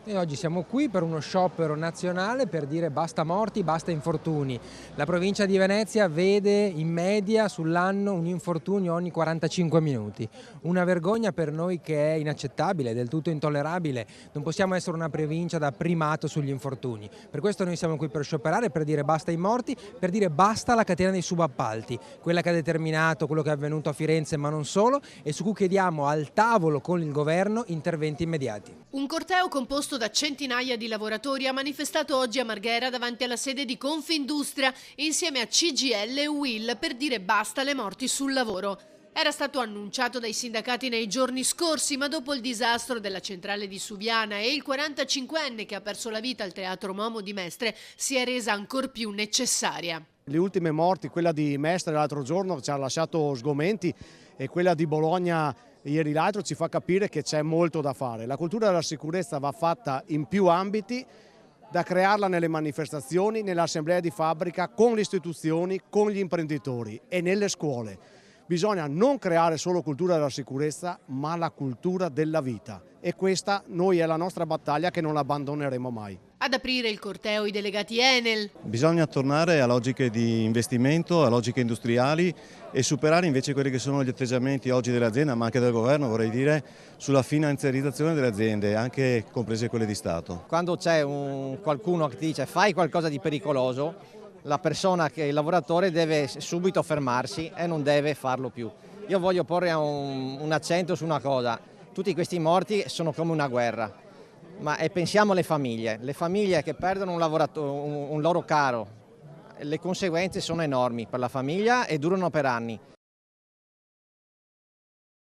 E oggi siamo qui per uno sciopero nazionale per dire basta morti, basta infortuni. La provincia di Venezia vede in media sull'anno un infortunio ogni 45 minuti. Una vergogna per noi che è inaccettabile, del tutto intollerabile. Non possiamo essere una provincia da primato sugli infortuni. Per questo noi siamo qui per scioperare, per dire basta ai morti, per dire basta alla catena dei subappalti, quella che ha determinato quello che è avvenuto a Firenze ma non solo, e su cui chiediamo al tavolo con il governo interventi immediati. Un corteo composto da centinaia di lavoratori ha manifestato oggi a Marghera davanti alla sede di Confindustria insieme a CGIL e UIL per dire basta alle morti sul lavoro. Era stato annunciato dai sindacati nei giorni scorsi, ma dopo il disastro della centrale di Suviana e il 45enne che ha perso la vita al Teatro Momo di Mestre, si è resa ancor più necessaria. Le ultime morti, quella di Mestre l'altro giorno ci ha lasciato sgomenti e quella di Bologna ieri l'altro ci fa capire che c'è molto da fare. La cultura della sicurezza va fatta in più ambiti, da crearla nelle manifestazioni, nell'assemblea di fabbrica, con le istituzioni, con gli imprenditori e nelle scuole. Bisogna non creare solo cultura della sicurezza, ma la cultura della vita. E questa noi è la nostra battaglia che non abbandoneremo mai. Ad aprire il corteo i delegati Enel. Bisogna tornare a logiche di investimento, a logiche industriali e superare invece quelli che sono gli atteggiamenti oggi dell'azienda, ma anche del governo, vorrei dire, sulla finanziarizzazione delle aziende, anche comprese quelle di Stato. Quando c'è qualcuno che ti dice fai qualcosa di pericoloso, la persona, il lavoratore deve subito fermarsi e non deve farlo più. Io voglio porre un accento su una cosa: tutti questi morti sono come una guerra, e pensiamo alle famiglie che perdono un loro caro. Le conseguenze sono enormi per la famiglia e durano per anni.